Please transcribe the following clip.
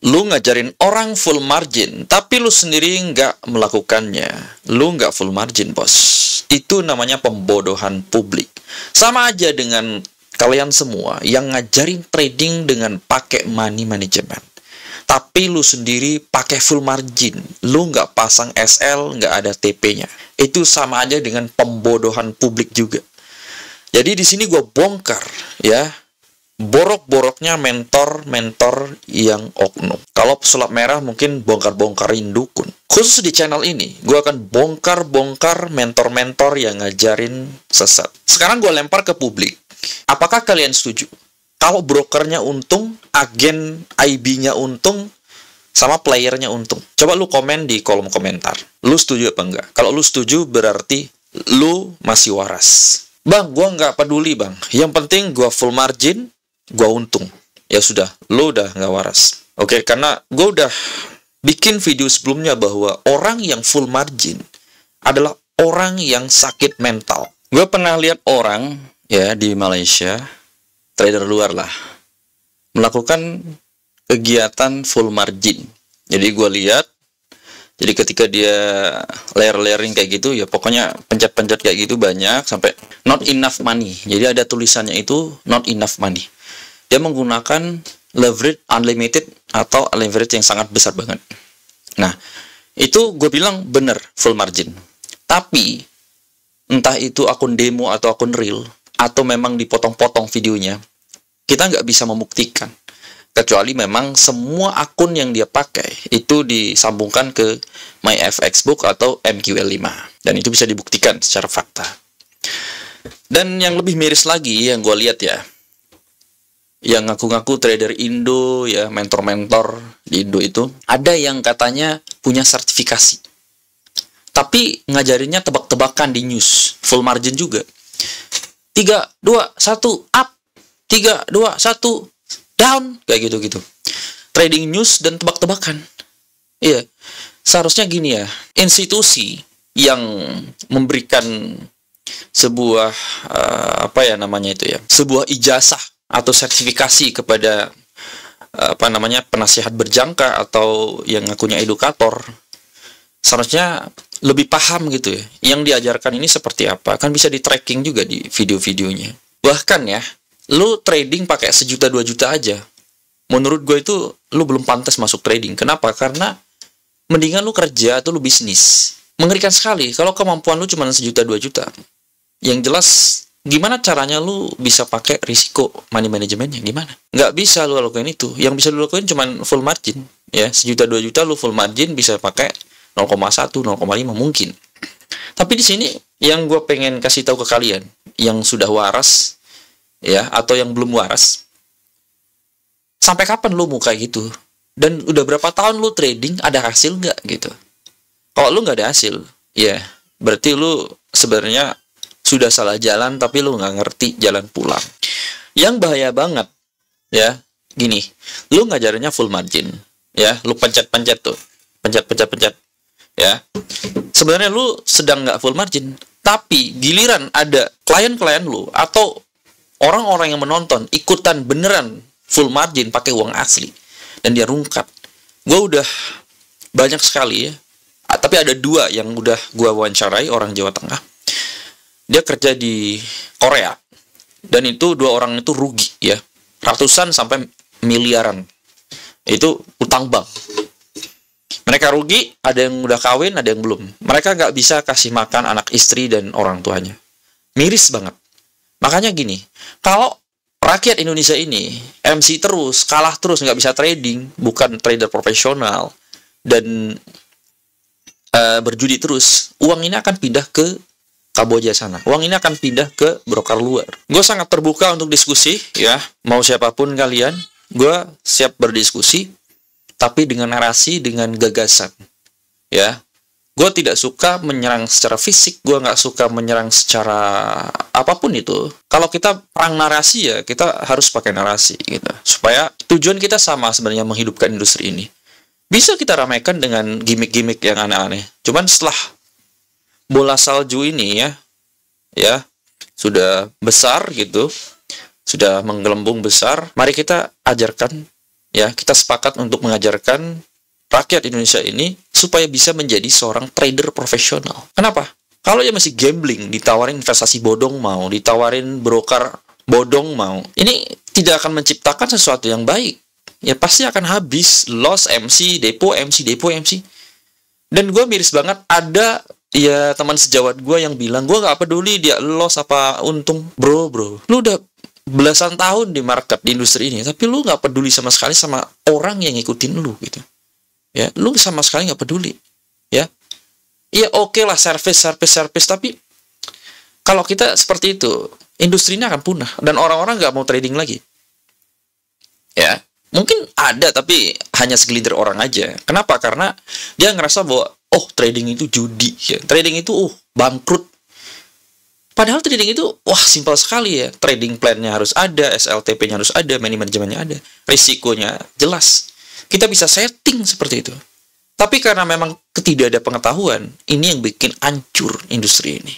Lu ngajarin orang full margin, tapi lu sendiri nggak melakukannya. Lu nggak full margin, bos. Itu namanya pembodohan publik. Sama aja dengan kalian semua yang ngajarin trading dengan pakai money management. Tapi lu sendiri pakai full margin. Lu nggak pasang SL, nggak ada TP-nya. Itu sama aja dengan pembodohan publik juga. Jadi di sini gue bongkar, ya. Borok-boroknya mentor-mentor yang oknum. Kalau pesulap merah mungkin bongkar-bongkarin dukun. Khusus di channel ini, gue akan bongkar-bongkar mentor-mentor yang ngajarin sesat. Sekarang gue lempar ke publik. Apakah kalian setuju? Kalau brokernya untung, agen IB-nya untung, sama playernya untung. Coba lu komen di kolom komentar. Lu setuju apa enggak? Kalau lu setuju berarti lu masih waras. Bang, gue nggak peduli bang. Yang penting gue full margin, gue untung. Ya sudah, lo udah nggak waras. Oke, karena gue udah bikin video sebelumnya bahwa orang yang full margin adalah orang yang sakit mental. Gue pernah lihat orang ya di Malaysia, trader luar lah, melakukan kegiatan full margin. Jadi gue lihat, jadi ketika dia layering kayak gitu, ya pokoknya pencet-pencet kayak gitu banyak sampai not enough money. Jadi ada tulisannya itu not enough money. Dia menggunakan leverage unlimited atau leverage yang sangat besar banget. Nah, itu gue bilang bener full margin. Tapi entah itu akun demo atau akun real atau memang dipotong-potong videonya, kita nggak bisa membuktikan. Kecuali memang semua akun yang dia pakai itu disambungkan ke MyFXbook atau MQL5. Dan itu bisa dibuktikan secara fakta. Dan yang lebih miris lagi yang gue lihat ya, yang ngaku-ngaku trader Indo ya, mentor-mentor di Indo itu, ada yang katanya punya sertifikasi. Tapi ngajarinnya tebak-tebakan di news, full margin juga. 3, 2, 1, up. 3, 2, 1, down. Kayak gitu-gitu. Trading news dan tebak-tebakan. Iya. Seharusnya gini ya, institusi yang memberikan sebuah sebuah ijazah atau sertifikasi kepada penasihat berjangka atau yang ngakunya edukator, seharusnya lebih paham gitu ya. Yang diajarkan ini seperti apa, kan bisa di tracking juga di video-videonya. Bahkan ya, lu trading pakai 1 juta 2 juta aja, menurut gue itu lu belum pantas masuk trading. Kenapa? Karena mendingan lu kerja atau lu bisnis. Mengerikan sekali kalau kemampuan lu cuma 1 juta 2 juta. Yang jelas, gimana caranya lu bisa pakai risiko money manajemennya? Gimana? Nggak bisa lu lakukan itu. Yang bisa lu lakukan cuma full margin. Ya, 1 juta 2 juta lu full margin bisa pakai 0,1, 0,5 mungkin. Tapi di sini yang gue pengen kasih tahu ke kalian yang sudah waras ya atau yang belum waras, sampai kapan lu mau kayak gitu? Dan udah berapa tahun lu trading, ada hasil nggak gitu? Kalau lu nggak ada hasil, ya berarti lu sebenarnya sudah salah jalan, tapi lu nggak ngerti jalan pulang. Yang bahaya banget ya, gini, lu ngajarinnya full margin ya, lu pencet-pencet tuh, pencet ya, sebenarnya lu sedang nggak full margin, tapi giliran ada klien-klien lu atau orang-orang yang menonton ikutan beneran full margin pakai uang asli dan dia rungkat. Gue udah banyak sekali ya, tapi ada 2 yang udah gue wawancarai, orang Jawa Tengah. Dia kerja di Korea dan itu 2 orang itu rugi ya, ratusan sampai miliaran. Itu utang bank. Mereka rugi, ada yang udah kawin, ada yang belum. Mereka nggak bisa kasih makan anak istri dan orang tuanya. Miris banget. Makanya gini, kalau rakyat Indonesia ini MC terus, kalah terus, nggak bisa trading, bukan trader profesional, dan berjudi terus, uang ini akan pindah ke Kamboja sana. Uang ini akan pindah ke broker luar. Gue sangat terbuka untuk diskusi, ya. Mau siapapun kalian, gue siap berdiskusi, tapi dengan narasi, dengan gagasan, ya. Gue tidak suka menyerang secara fisik, gue nggak suka menyerang secara apapun itu. Kalau kita perang narasi ya, kita harus pakai narasi, gitu. Supaya tujuan kita sama sebenarnya, menghidupkan industri ini. Bisa kita ramaikan dengan gimmick-gimmick yang aneh-aneh. Cuman setelah bola salju ini ya sudah besar gitu, sudah menggelembung besar, mari kita ajarkan ya, kita sepakat untuk mengajarkan rakyat Indonesia ini supaya bisa menjadi seorang trader profesional. Kenapa? Kalau dia masih gambling, ditawarin investasi bodong mau, ditawarin broker bodong mau, ini tidak akan menciptakan sesuatu yang baik. Ya pasti akan habis, loss MC, depo MC, depo MC. Dan gue miris banget, ada ya teman sejawat gue yang bilang, gue gak peduli dia loss apa untung. Bro, lu udah belasan tahun di market, di industri ini, tapi lu gak peduli sama sekali sama orang yang ngikutin lu gitu. Ya, lu sama sekali gak peduli. Ya, ya oke lah service, tapi kalau kita seperti itu, industri ini akan punah dan orang-orang gak mau trading lagi. Ya, mungkin ada tapi hanya segelintir orang aja. Kenapa? Karena dia ngerasa bahwa oh trading itu judi, ya. Trading itu bangkrut. Padahal trading itu wah simpel sekali ya. Trading plan-nya harus ada, SLTP-nya harus ada, manajemennya ada, risikonya jelas. Kita bisa setting seperti itu. Tapi karena memang tidak ada pengetahuan, ini yang bikin hancur industri ini.